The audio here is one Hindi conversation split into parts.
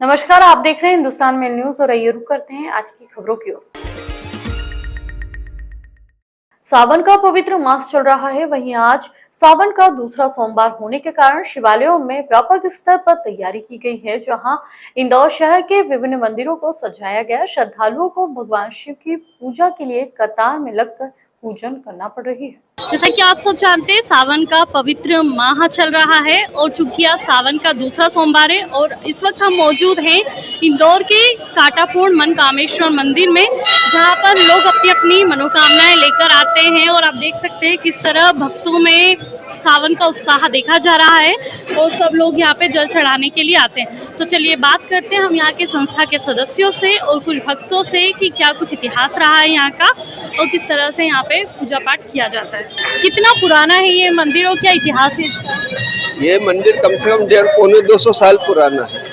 नमस्कार, आप देख रहे हैं हिंदुस्तान में न्यूज और आइए रुक करते हैं आज की खबरों की ओर। सावन का पवित्र मास चल रहा है, वहीं आज सावन का दूसरा सोमवार होने के कारण शिवालयों में व्यापक स्तर पर तैयारी की गई है। जहां इंदौर शहर के विभिन्न मंदिरों को सजाया गया। श्रद्धालुओं को भगवान शिव की पूजा के लिए कतार में लगकर पूजन करना पड़ रही है। जैसा कि आप सब जानते हैं, सावन का पवित्र माह चल रहा है और चूंकि आज सावन का दूसरा सोमवार है और इस वक्त हम मौजूद हैं इंदौर के कांटाफोड़ मनकामेश्वर मंदिर में, जहां पर लोग अपनी अपनी मनोकामनाएं लेकर आते हैं। और आप देख सकते हैं किस तरह भक्तों में सावन का उत्साह देखा जा रहा है और सब लोग यहाँ पे जल चढ़ाने के लिए आते हैं। तो चलिए बात करते हैं हम यहाँ के संस्था के सदस्यों से और कुछ भक्तों से कि क्या कुछ इतिहास रहा है यहाँ का और किस तरह से यहाँ पे पूजा पाठ किया जाता है। कितना पुराना है ये मंदिर और क्या इतिहास है इसका? ये मंदिर कम से कम 150-200 साल पुराना है।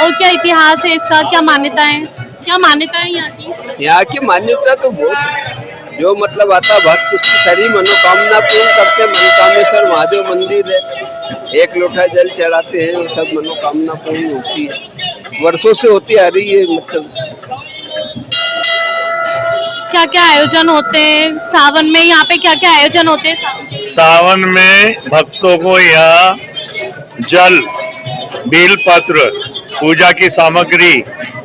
और क्या इतिहास है इसका, क्या मान्यताएं यहाँ की? यहाँ की मान्यता तो बहुत, जो मतलब आता भक्त उसकी सारी मनोकामना पूर्ण करते। मनकामेश्वर महादेव मंदिर है, 1 लोटा जल चढ़ाते हैं, वो सब मनोकामना पूर्ण होती है। वर्षों से होती आ रही है। मतलब क्या क्या आयोजन होते हैं सावन में, यहाँ पे क्या क्या आयोजन होते हैं? सावन में भक्तों को यहाँ जल, बेलपत्र, पूजा की सामग्री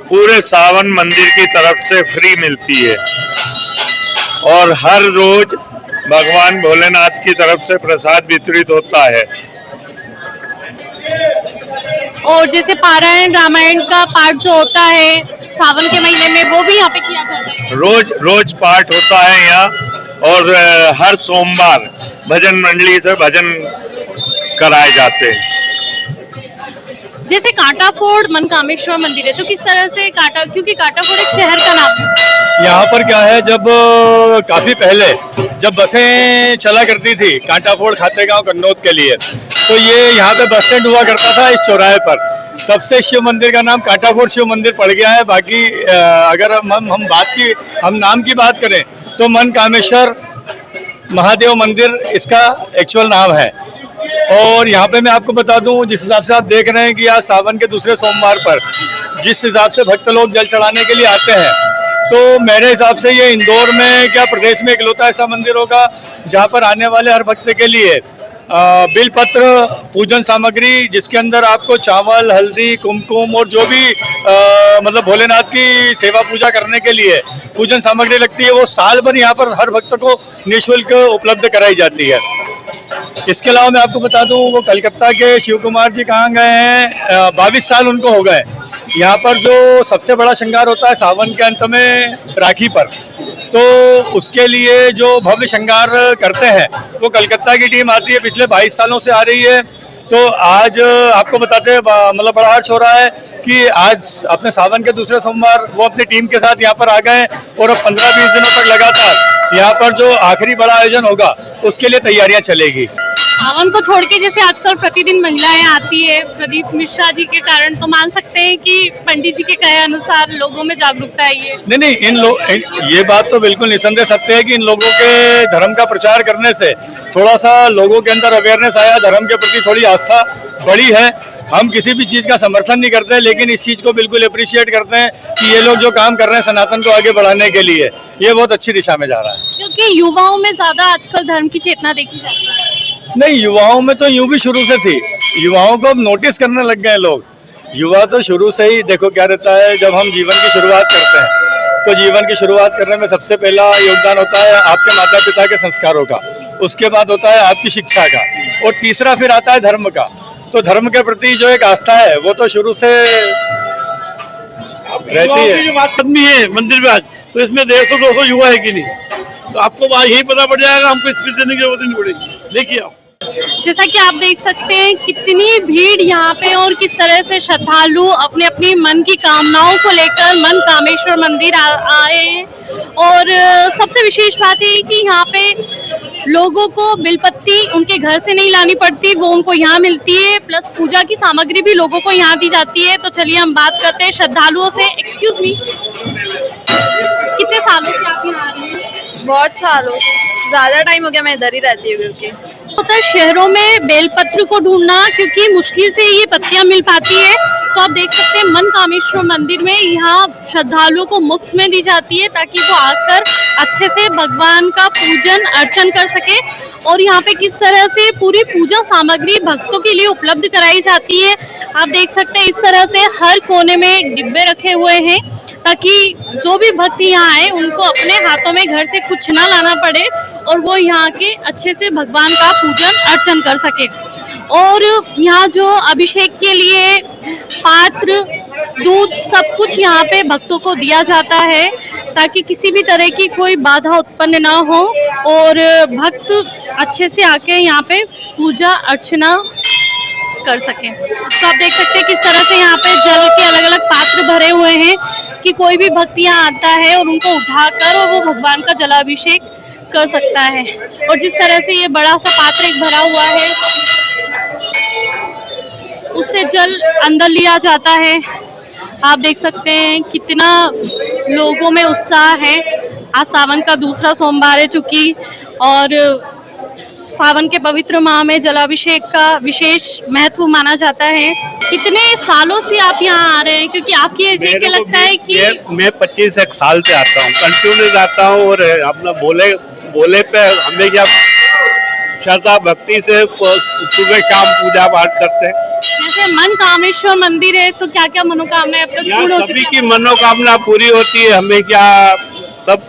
पूरे सावन मंदिर की तरफ से फ्री मिलती है और हर रोज भगवान भोलेनाथ की तरफ से प्रसाद वितरित होता है। और जैसे पारायण रामायण का पाठ जो होता है सावन के महीने में, वो भी यहाँ पे किया जाता है। रोज पाठ होता है यहाँ और हर सोमवार भजन मंडली से भजन कराए जाते हैं। जैसे कांटाफोड़ मनकामेश्वर मंदिर है, तो किस तरह से क्योंकि कांटाफोड़ एक शहर का नाम है। यहाँ पर क्या है, जब काफी पहले जब बसें चला करती थी कांटाफोड़ खातेगांव कन्नौज के लिए, तो ये यहाँ पे बस स्टैंड हुआ करता था इस चौराहे पर। तब से शिव मंदिर का नाम कांटाफोड़ शिव मंदिर पड़ गया है। बाकी अगर हम नाम की बात करें तो मनकामेश्वर महादेव मंदिर इसका एक्चुअल नाम है। और यहाँ पे मैं आपको बता दूं, जिस हिसाब से आप देख रहे हैं कि आज सावन के दूसरे सोमवार पर जिस हिसाब से भक्त लोग जल चढ़ाने के लिए आते हैं, तो मेरे हिसाब से ये इंदौर में क्या प्रदेश में इकलौता ऐसा मंदिर होगा जहाँ पर आने वाले हर भक्त के लिए बिलपत्र, पूजन सामग्री, जिसके अंदर आपको चावल, हल्दी, कुमकुम और जो भी मतलब भोलेनाथ की सेवा पूजा करने के लिए पूजन सामग्री लगती है, वो साल भर यहाँ पर हर भक्त को निःशुल्क उपलब्ध कराई जाती है। इसके अलावा मैं आपको बता दूं, वो कलकत्ता के शिव कुमार जी कहाँ गए हैं, 22 साल उनको हो गए। यहाँ पर जो सबसे बड़ा श्रृंगार होता है सावन के अंत में राखी पर, तो उसके लिए जो भव्य श्रृंगार करते हैं वो कलकत्ता की टीम आती है, पिछले 22 सालों से आ रही है। तो आज आपको बताते हैं मतलब बड़ा हर्ष हो रहा है कि आज अपने सावन के दूसरे सोमवार वो अपनी टीम के साथ यहाँ पर आ गए और अब 15-20 दिनों तक लगातार यहाँ पर जो आखिरी बड़ा आयोजन होगा उसके लिए तैयारियां चलेगी। सावन को छोड़ के जैसे आजकल प्रतिदिन महिलाएं आती है प्रदीप मिश्रा जी के कारण, तो मान सकते हैं कि पंडित जी के कहे अनुसार लोगों में जागरूकता आई है। नहीं, ये बात तो बिल्कुल निसंदेह सत्य है कि इन लोगों के धर्म का प्रचार करने से थोड़ा सा लोगों के अंदर अवेयरनेस आया, धर्म के प्रति थोड़ी आस्था बढ़ी है। हम किसी भी चीज़ का समर्थन नहीं करते, लेकिन इस चीज़ को बिल्कुल अप्रिशिएट करते हैं कि ये लोग जो काम कर रहे हैं सनातन को आगे बढ़ाने के लिए, ये बहुत अच्छी दिशा में जा रहा है। क्योंकि युवाओं में ज्यादा आजकल धर्म की चेतना देखी जाती है। नहीं, युवाओं में तो यूं भी शुरू से थी, युवाओं को अब नोटिस करने लग गए लोग। युवा तो शुरू से ही देखो क्या रहता है, जब हम जीवन की शुरुआत करते हैं तो जीवन की शुरुआत करने में सबसे पहला योगदान होता है आपके माता पिता के संस्कारों का, उसके बाद होता है आपकी शिक्षा का और तीसरा फिर आता है धर्म का। तो धर्म के प्रति जो एक आस्था है वो तो शुरू से रहती है। जो बात आदमी है मंदिर में आज, तो इसमें 150-200 युवा है कि नहीं, तो आपको यही पता पड़ जाएगा, हमको स्पीच देने की जरूरत नहीं पड़ेगी। देखिए आप, जैसा कि आप देख सकते हैं कितनी भीड़ यहाँ पे और किस तरह से श्रद्धालु अपने अपनी मन की कामनाओं को लेकर मनकामेश्वर मंदिर आए हैं। और सबसे विशेष बात है कि यहाँ पे लोगों को बिलपत्ती उनके घर से नहीं लानी पड़ती, वो उनको यहाँ मिलती है, प्लस पूजा की सामग्री भी लोगों को यहाँ दी जाती है। तो चलिए हम बात करते हैं श्रद्धालुओं से। एक्सक्यूज मी, कितने सालों से आप यहाँ आ रही हैं? बहुत सालों, ज्यादा टाइम हो गया, मैं इधर ही रहती हूँ क्योंकि होता है शहरों में बेलपत्र को ढूंढना, क्योंकि मुश्किल से ये पत्तियां मिल पाती है। तो आप देख सकते हैं मनकामेश्वर मंदिर में यहाँ श्रद्धालुओं को मुफ्त में दी जाती है, ताकि वो आकर अच्छे से भगवान का पूजन अर्चन कर सके। और यहाँ पे किस तरह से पूरी पूजा सामग्री भक्तों के लिए उपलब्ध कराई जाती है, आप देख सकते हैं। इस तरह से हर कोने में डिब्बे रखे हुए हैं, ताकि जो भी भक्त यहाँ आए उनको अपने हाथों में घर से कुछ ना लाना पड़े और वो यहाँ के अच्छे से भगवान का पूजन अर्चन कर सके। और यहाँ जो अभिषेक के लिए पात्र, दूध, सब कुछ यहाँ पे भक्तों को दिया जाता है, ताकि किसी भी तरह की कोई बाधा उत्पन्न ना हो और भक्त अच्छे से आके यहाँ पे पूजा अर्चना कर सकें। तो आप देख सकते हैं किस तरह से यहाँ पे जल के अलग अलग पात्र भरे हुए हैं, कि कोई भी भक्त यहाँ आता है और उनको उठाकर और वो भगवान का जलाभिषेक कर सकता है। और जिस तरह से ये बड़ा सा पात्र एक भरा हुआ है, उससे जल अंदर लिया जाता है। आप देख सकते हैं कितना लोगों में उत्साह है। आज सावन का दूसरा सोमवार है चूंकि, और सावन के पवित्र माह में जलाभिषेक का विशेष महत्व माना जाता है। कितने सालों से आप यहाँ आ रहे हैं? क्योंकि आपकी एज देख के लगता है कि मैं 25 एक साल से आता हूँ, कंटिन्यू आता हूँ। और अपना बोले पे हमेशा श्रद्धा भक्ति से सुबह शाम पूजा पाठ करते हैं। जैसे मनकामेश्वर मंदिर है, तो क्या क्या मनोकामनाएं अब तक पूर्ण हो सभी चुकी की मनोकामना पूरी होती है। हमेशा सब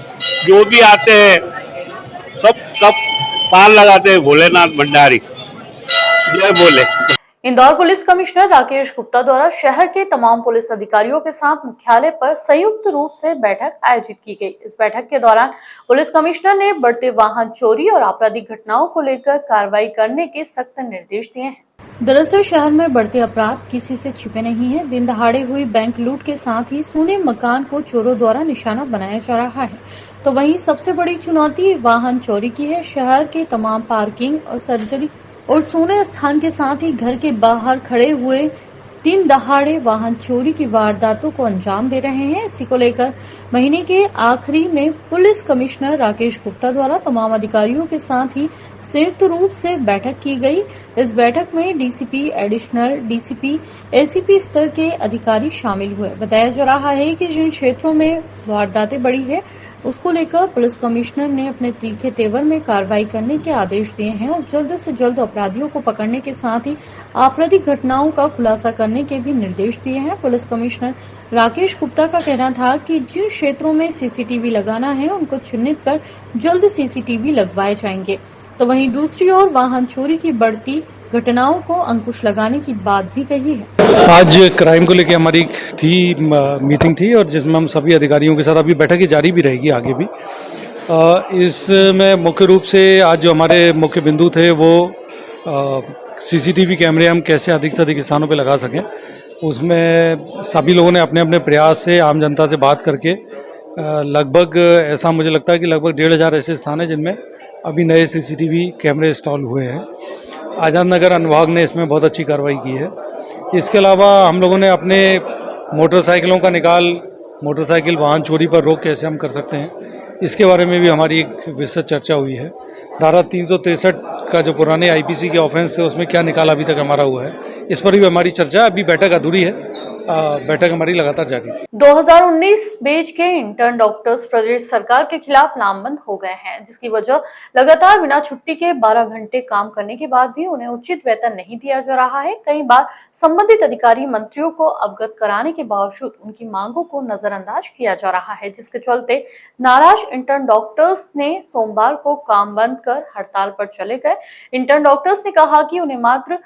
जो भी आते हैं सब पार लगाते हैं भोलेनाथ भंडारी। जय भोले। इंदौर पुलिस कमिश्नर राकेश गुप्ता द्वारा शहर के तमाम पुलिस अधिकारियों के साथ मुख्यालय पर संयुक्त रूप से बैठक आयोजित की गई। इस बैठक के दौरान पुलिस कमिश्नर ने बढ़ते वाहन चोरी और आपराधिक घटनाओं को लेकर कार्रवाई करने के सख्त निर्देश दिए हैं। दरअसल शहर में बढ़ते अपराध किसी से छिपे नहीं है। दिन दहाड़े हुई बैंक लूट के साथ ही सोने मकान को चोरों द्वारा निशाना बनाया जा रहा है, तो वहीं सबसे बड़ी चुनौती वाहन चोरी की है। शहर के तमाम पार्किंग और सर्जरी और सोने स्थान के साथ ही घर के बाहर खड़े हुए दिन दहाड़े वाहन चोरी की वारदातों को अंजाम दे रहे हैं। इसी को लेकर महीने के आखिरी में पुलिस कमिश्नर राकेश गुप्ता द्वारा तमाम अधिकारियों के साथ ही संयुक्त रूप से बैठक की गई। इस बैठक में डीसीपी, एडिशनल डीसीपी, एसीपी स्तर के अधिकारी शामिल हुए। बताया जा रहा है कि जिन क्षेत्रों में वारदातें बढ़ी है, उसको लेकर पुलिस कमिश्नर ने अपने तीखे तेवर में कार्रवाई करने के आदेश दिए हैं और जल्द से जल्द अपराधियों को पकड़ने के साथ ही आपराधिक घटनाओं का खुलासा करने के भी निर्देश दिए हैं। पुलिस कमिश्नर राकेश गुप्ता का कहना था कि जिन क्षेत्रों में सीसीटीवी लगाना है, उनको चिन्हित कर जल्द सीसीटीवी लगवाए जाएंगे। तो वहीं दूसरी ओर वाहन चोरी की बढ़ती घटनाओं को अंकुश लगाने की बात भी कही है। आज क्राइम को लेकर हमारी मीटिंग थी और जिसमें हम सभी अधिकारियों के साथ अभी बैठक जारी भी रहेगी आगे भी। इसमें मुख्य रूप से आज जो हमारे मुख्य बिंदु थे वो सीसीटीवी कैमरे हम कैसे अधिक से अधिक स्थानों पे लगा सकें। उसमें सभी लोगों ने अपने अपने प्रयास से आम जनता से बात करके लगभग ऐसा मुझे लगता है कि लगभग 1500 ऐसे स्थान हैं जिनमें अभी नए सीसीटीवी कैमरे इंस्टॉल हुए हैं। आज़ाद नगर अनुभाग ने इसमें बहुत अच्छी कार्रवाई की है। इसके अलावा हम लोगों ने अपने मोटरसाइकिल वाहन चोरी पर रोक कैसे हम कर सकते हैं, इसके बारे में भी हमारी एक विस्तृत चर्चा हुई है। धारा 363 का जो पुराने आईपीसी के ऑफेंस है उसमें क्या निकाल अभी तक हमारा हुआ है, इस पर भी हमारी चर्चा। अभी बैठक अधूरी है, बैठक हमारी लगातार जारी है। 2019 बैच के इंटर्न डॉक्टर्स प्रदेश सरकार के खिलाफ लामबंद हो गए हैं, जिसकी वजह लगातार बिना छुट्टी के 12 घंटे काम करने के बाद भी उन्हें उचित वेतन नहीं दिया जा रहा है। कई बार संबंधित अधिकारी मंत्रियों को अवगत कराने के बावजूद उनकी मांगों को नजरअंदाज किया जा रहा है, जिसके चलते नाराज इंटर्न डॉक्टर्स ने सोमवार को काम बंद कर हड़ताल पर चले गए। इंटर्न डॉक्टर्स ने कहा कि उन्हें मात्र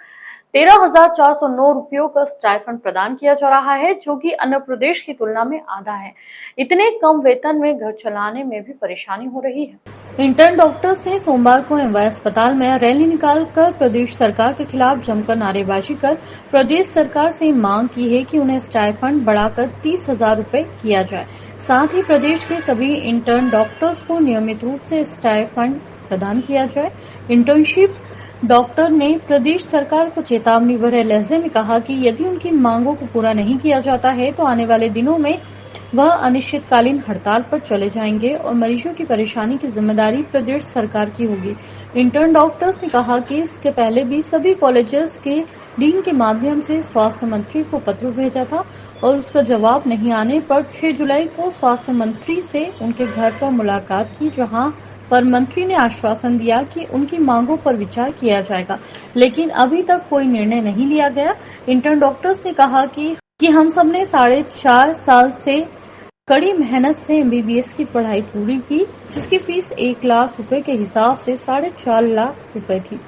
13,409 रुपयों का स्टाइफंड प्रदान किया जा रहा है, जो कि अन्य प्रदेश की तुलना में आधा है। इतने कम वेतन में घर चलाने में भी परेशानी हो रही है। इंटर्न डॉक्टर्स ने सोमवार को एमवाय अस्पताल में रैली निकालकर प्रदेश सरकार के खिलाफ जमकर नारेबाजी कर प्रदेश सरकार से मांग की है कि उन्हें स्टाइफंड बढ़ाकर 30,000 रुपए किया जाए। साथ ही प्रदेश के सभी इंटर्न डॉक्टर्स को नियमित रूप से स्टाइफंड प्रदान किया जाए। इंटर्नशिप डॉक्टर ने प्रदेश सरकार को चेतावनी भरे लहजे में कहा कि यदि उनकी मांगों को पूरा नहीं किया जाता है तो आने वाले दिनों में वह अनिश्चितकालीन हड़ताल पर चले जाएंगे और मरीजों की परेशानी की जिम्मेदारी प्रदेश सरकार की होगी। इंटर्न डॉक्टर्स ने कहा कि इसके पहले भी सभी कॉलेजेस के डीन के माध्यम से स्वास्थ्य मंत्री को पत्र भेजा था और उसका जवाब नहीं आने पर 6 जुलाई को स्वास्थ्य मंत्री से उनके घर पर मुलाकात की, जहां पर मंत्री ने आश्वासन दिया कि उनकी मांगों पर विचार किया जाएगा, लेकिन अभी तक कोई निर्णय नहीं लिया गया। इंटर्न डॉक्टर्स ने कहा कि हम सबने 4.5 साल से कड़ी मेहनत से MBBS की पढ़ाई पूरी की, जिसकी फीस 1 लाख रुपए के हिसाब से 4.5 लाख रुपए थी,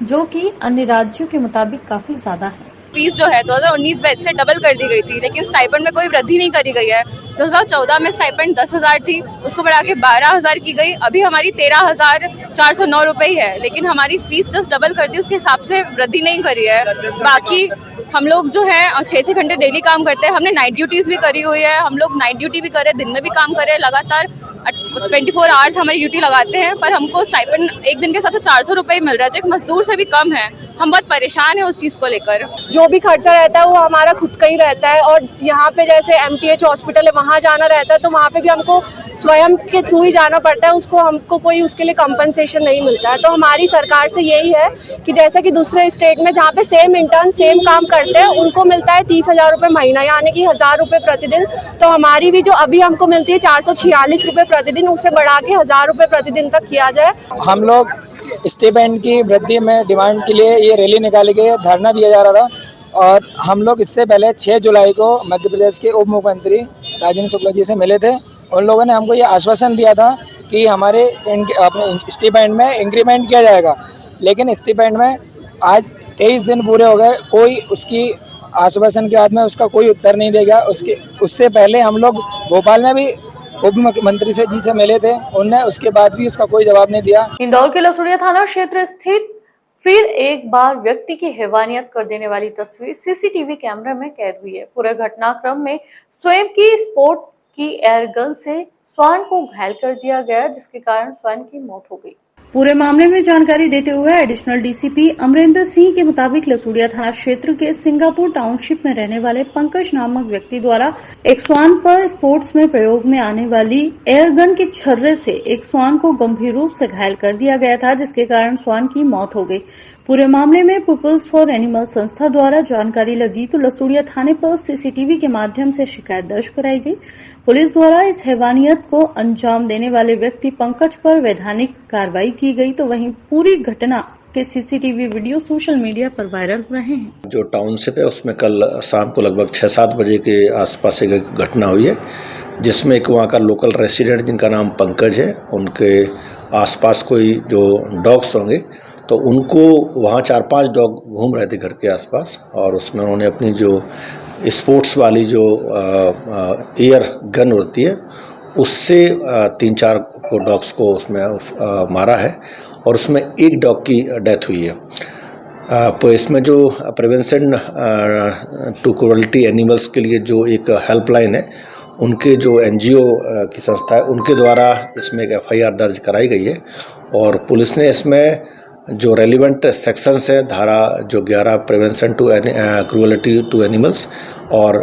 जो कि अन्य राज्यों के मुताबिक काफी ज्यादा है। फीस जो है 2019 बैच से डबल कर दी गई थी, लेकिन स्टाइपेंड में कोई वृद्धि नहीं करी गई है। 2014 में स्टाइपेंड 10,000 थी, उसको बढ़ा के 12,000 की गई। अभी हमारी 13,409 रुपए ही है, लेकिन हमारी फीस जस्ट डबल कर दी, उसके हिसाब से वृद्धि नहीं करी है। बाकी हम लोग जो है 6-6 घंटे डेली काम करते हैं। हमने नाइट ड्यूटीज भी करी हुई है, हम लोग नाइट ड्यूटी भी करे, दिन में भी काम करे, लगातार 24 आवर्स हमारी ड्यूटी लगाते हैं, पर हमको स्टाइपेंड एक दिन के हिसाब से 400 रुपए ही मिल रहा है, जो एक मजदूर से भी कम है। हम बहुत परेशान हैं उस चीज़ को लेकर। जो भी खर्चा रहता है वो हमारा खुद का ही रहता है, और यहाँ पे जैसे MTH हॉस्पिटल है, वहाँ जाना रहता है तो वहाँ पे भी हमको स्वयं के थ्रू ही जाना पड़ता है, उसको हमको कोई उसके लिए कंपनसेशन नहीं मिलता है। तो हमारी सरकार से यही है कि जैसे कि दूसरे स्टेट में जहाँ पे सेम इंटर्न सेम काम करते हैं उनको मिलता है 30,000 रुपये महीना, यानी कि 1,000 रुपये प्रतिदिन, तो हमारी भी जो अभी हमको मिलती है 446 रुपये प्रतिदिन, उसे बढ़ा के 1,000 रुपये प्रतिदिन तक किया जाए। हम लोग स्टाइपेंड की वृद्धि में डिमांड के लिए ये रैली निकाली गई, धरना दिया जा रहा था, और हम लोग इससे पहले 6 जुलाई को मध्य प्रदेश के उप मुख्यमंत्री राजेंद्र शुक्ला जी से मिले थे। उन लोगों ने हमको ये आश्वासन दिया था कि हमारे अपने स्टाइपेंड में इंक्रीमेंट किया जाएगा, लेकिन स्टाइपेंड में आज 23 दिन पूरे हो गए, कोई उसकी आश्वासन के बाद में उसका कोई उत्तर नहीं देगा। उससे पहले हम लोग भोपाल में भी उप मुख्यमंत्री जी से मिले थे, उन्होंने उसके बाद भी उसका कोई जवाब नहीं दिया। इंदौर के लसुड़िया थाना क्षेत्र स्थित फिर एक बार व्यक्ति की हैवानियत कर देने वाली तस्वीर CCTV कैमरे में कैद हुई है। पूरे घटनाक्रम में स्वयं की स्पोर्ट की एयर गन से स्वान को घायल कर दिया गया, जिसके कारण स्वान की मौत हो गई। पूरे मामले में जानकारी देते हुए एडिशनल DCP अमरेंद्र सिंह के मुताबिक लसुड़िया थाना क्षेत्र के सिंगापुर टाउनशिप में रहने वाले पंकज नामक व्यक्ति द्वारा एक स्वान पर स्पोर्ट्स में प्रयोग में आने वाली एयरगन के छर्रे से एक स्वान को गंभीर रूप से घायल कर दिया गया था, जिसके कारण स्वान की मौत हो गई। पूरे मामले में पीपल्स फॉर एनिमल संस्था द्वारा जानकारी लगी तो लसुड़िया थाने पर CCTV के माध्यम से शिकायत दर्ज कराई गई। पुलिस द्वारा इस हैवानियत को अंजाम देने वाले व्यक्ति पंकज पर वैधानिक कार्रवाई की गई, तो वहीं पूरी घटना के CCTV वीडियो सोशल मीडिया पर वायरल हो रहे हैं। जो टाउनशिप है उसमें कल शाम को लगभग 6-7 बजे के आसपास एक घटना हुई है, जिसमें एक वहाँ का लोकल रेसिडेंट जिनका नाम पंकज है, उनके आसपास कोई जो डॉग्स होंगे तो उनको वहाँ 4-5 डॉग घूम रहे थे घर के आसपास, और उसमें उन्होंने अपनी जो स्पोर्ट्स वाली जो एयर गन होती है उससे 3-4 को डॉग्स को उसमें मारा है, और उसमें एक डॉग की डेथ हुई है। तो इसमें जो प्रिवेंशन टू क्रूअल्टी एनिमल्स के लिए जो एक हेल्पलाइन है, उनके जो NGO की संस्था है उनके द्वारा इसमें एक FIR दर्ज कराई गई है, और पुलिस ने इसमें जो रेलिवेंट सेक्शंस है, धारा जो 11 prevention to cruelty to animals और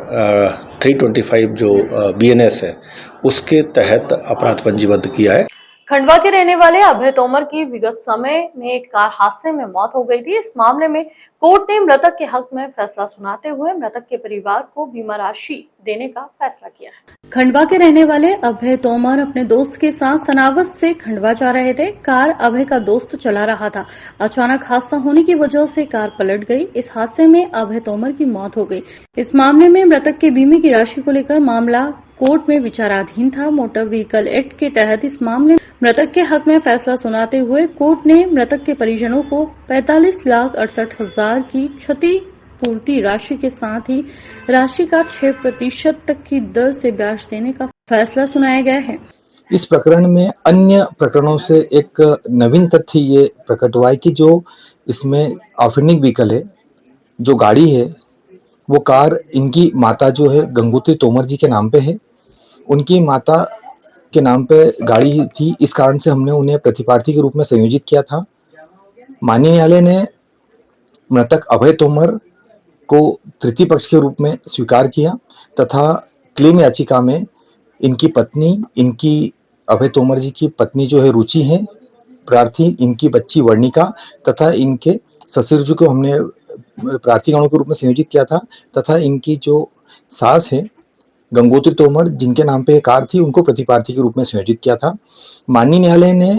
325 जो BNS है, उसके तहत अपराध पंजीबद्ध किया है। खंडवा के रहने वाले अभय तोमर की विगत समय में एक कार हादसे में मौत हो गई थी। इस मामले में कोर्ट ने मृतक के हक में फैसला सुनाते हुए मृतक के परिवार को बीमा राशि देने का फैसला किया है। खंडवा के रहने वाले अभय तोमर अपने दोस्त के साथ सनावत से खंडवा जा रहे थे। कार अभय का दोस्त चला रहा था। अचानक हादसा होने की वजह से कार पलट गई। इस हादसे में अभय तोमर की मौत हो गई। इस मामले में मृतक के बीमे की राशि को लेकर मामला कोर्ट में विचाराधीन था। मोटर व्हीकल एक्ट के तहत इस मामले में मृतक के हक में फैसला सुनाते हुए कोर्ट ने मृतक के परिजनों को 45,68,000 की क्षतिपूर्ति राशि के साथ ही राशि का 6% तक की दर से ब्याज देने का फैसला सुनाया गया है। इस प्रकरण में अन्य प्रकरणों से एक नवीन तथ्य ये प्रकट हुआ है कि जो इसमें ऑफेंडिंग व्हीकल है, जो गाड़ी है, वो कार इनकी माता जो है गंगोत्री तोमर जी के नाम पे है। उनकी माता के नाम पे गाड़ी थी, इस कारण से हमने उन्हें प्रतिपार्थी के रूप में संयोजित किया था। माननीय न्यायालय ने मृतक अभय तोमर को तृतीय पक्ष के रूप में स्वीकार किया तथा क्लेम याचिका में इनकी पत्नी, इनकी अभय तोमर जी की पत्नी जो है रुचि है प्रार्थी, इनकी बच्ची वर्णिका तथा इनके ससुर जी को हमने प्रार्थीगणों के रूप में संयोजित किया था तथा इनकी जो सास है गंगोत्री तोमर जिनके नाम पे कार थी उनको प्रतिप्रार्थी के रूप में संयोजित किया था। माननीय न्यायालय ने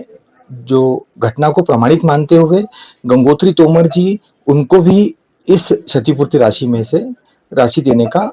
जो घटना को प्रमाणित मानते हुए गंगोत्री तोमर जी उनको भी इस क्षतिपूर्ति राशि में से राशि देने का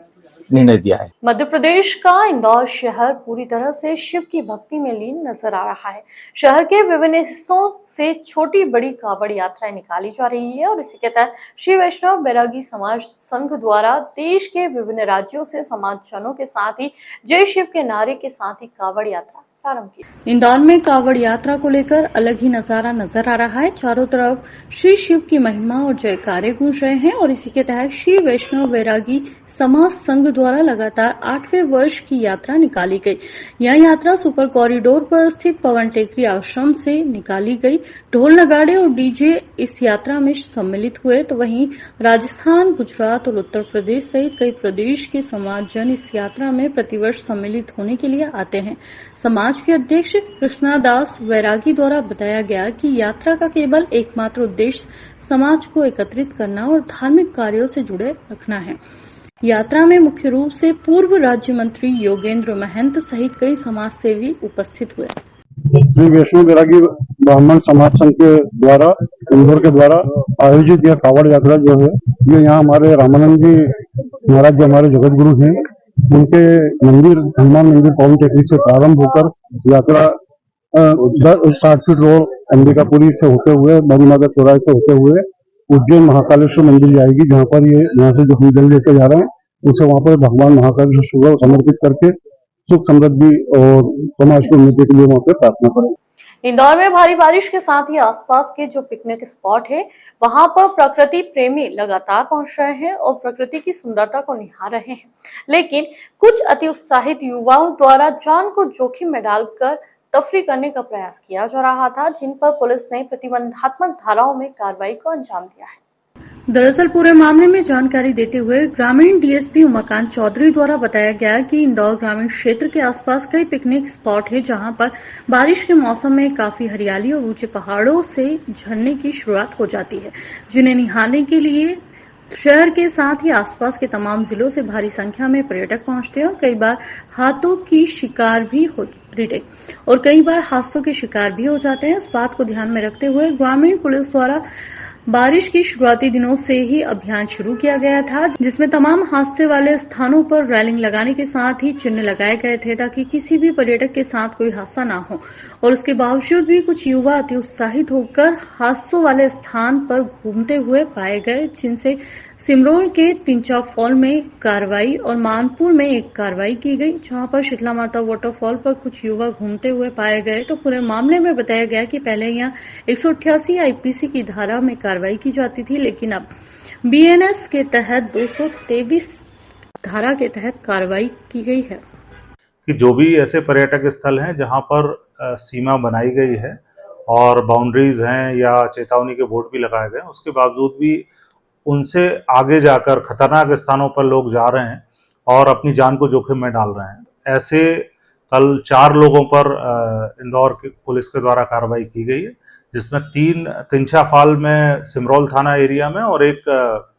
निर्णय दिया है। मध्य प्रदेश का इंदौर शहर पूरी तरह से शिव की भक्ति में लीन नजर आ रहा है। शहर के विभिन्न हिस्सों से छोटी बड़ी कांवड़ यात्राएं निकाली जा रही है और इसी के तहत श्री वैष्णव बैरागी समाज संघ द्वारा देश के विभिन्न राज्यों से समाजजनों के साथ ही जय शिव के नारे के साथ ही कांवड़ यात्रा प्रारंभ की। इंदौर में कांवड़ यात्रा को लेकर अलग ही नजारा नजर आ रहा है। चारों तरफ श्री शिव की महिमा और जयकारे गूंज रहे हैं और इसी के तहत श्री वैष्णव बैरागी समाज संघ द्वारा लगातार 8वें वर्ष की यात्रा निकाली गई। यह यात्रा सुपर कॉरिडोर पर स्थित पवन टेकरी आश्रम से निकाली गई। ढोल नगाड़े और डीजे इस यात्रा में सम्मिलित हुए तो वहीं राजस्थान, गुजरात और उत्तर प्रदेश सहित कई प्रदेश के समाजजन इस यात्रा में प्रतिवर्ष सम्मिलित होने के लिए आते हैं। समाज के अध्यक्ष कृष्णादास वैरागी द्वारा बताया गया कि यात्रा का केवल एकमात्र उद्देश्य समाज को एकत्रित करना और धार्मिक कार्यों से जुड़े रखना है। यात्रा में मुख्य रूप से पूर्व राज्य मंत्री योगेंद्र महंत सहित कई समाज सेवी उपस्थित हुए। श्री वैष्णव बैरागी ब्राह्मण समाज संघ के द्वारा इंदौर के द्वारा आयोजित यह कांवड़ यात्रा जो है ये यहाँ हमारे रामानंद जी महाराज जो हमारे जगत गुरु हैं उनके मंदिर हनुमान मंदिर पवन टेकरी से प्रारंभ होकर यात्रा 60 फीट रोड अंबिकापुरी से होते हुए बड़ी माता चौराहे से होते हुए उज्जैन महाकालेश्वर मंदिर जाएगी, जहाँ पर ये यहाँ से जो हम जल लेके जा रहे हैं उसे वहाँ पर भगवान महाकालेश्वर सुबह समर्पित करके सुख समृद्धि और समाज की उन्नति के लिए वहाँ पे प्रार्थना करें। इंदौर में भारी बारिश के साथ ही आसपास के जो पिकनिक स्पॉट है वहां पर प्रकृति प्रेमी लगातार पहुंच रहे हैं और प्रकृति की सुंदरता को निहार रहे हैं, लेकिन कुछ अति उत्साहित युवाओं द्वारा जान को जोखिम में डालकर तफरी करने का प्रयास किया जा रहा था, जिन पर पुलिस ने प्रतिबंधात्मक धाराओं में कार्रवाई को अंजाम दिया है। दरअसल पूरे मामले में जानकारी देते हुए ग्रामीण डीएसपी उमाकांत चौधरी द्वारा बताया गया कि इंदौर ग्रामीण क्षेत्र के आसपास कई पिकनिक स्पॉट है जहां पर बारिश के मौसम में काफी हरियाली और ऊंचे पहाड़ों से झरने की शुरुआत हो जाती है, जिन्हें निहारने के लिए शहर के साथ ही आसपास के तमाम जिलों से भारी संख्या में पर्यटक पहुंचते हैं और कई बार हाथों की शिकार भी और कई बार हादसों के शिकार भी हो जाते हैं। इस बात को ध्यान में रखते हुए ग्रामीण पुलिस द्वारा बारिश की शुरुआती दिनों से ही अभियान शुरू किया गया था, जिसमें तमाम हादसे वाले स्थानों पर रेलिंग लगाने के साथ ही चिन्ह लगाए गए थे ताकि किसी भी पर्यटक के साथ कोई हादसा ना हो। और उसके बावजूद भी कुछ युवा अति उत्साहित होकर हादसों वाले स्थान पर घूमते हुए पाए गए, जिनसे सिमरोल के तिंचा फॉल में कार्रवाई और मानपुर में एक कार्रवाई की गई, जहां पर शीतला माता वाटरफॉल पर कुछ युवा घूमते हुए पाए गए। तो पूरे मामले में बताया गया कि पहले यहाँ 188 आईपीसी की धारा में कार्रवाई की जाती थी, लेकिन अब बीएनएस के तहत 223 धारा के तहत कार्रवाई की गई है। कि जो भी ऐसे पर्यटक स्थल हैं जहां पर सीमा बनाई गई है और बाउंड्रीज हैं या चेतावनी के बोर्ड भी लगाए गए, उसके बावजूद भी उनसे आगे जाकर खतरनाक स्थानों पर लोग जा रहे हैं और अपनी जान को जोखिम में डाल रहे हैं। ऐसे कल 4 लोगों पर इंदौर की पुलिस के द्वारा कार्रवाई की गई है, जिसमें 3 तिंचा फॉल में सिमरोल थाना एरिया में और एक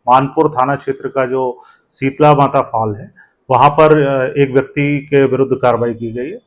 मानपुर थाना क्षेत्र का जो शीतला माता फॉल है वहां पर एक व्यक्ति के विरुद्ध कार्रवाई की गई है।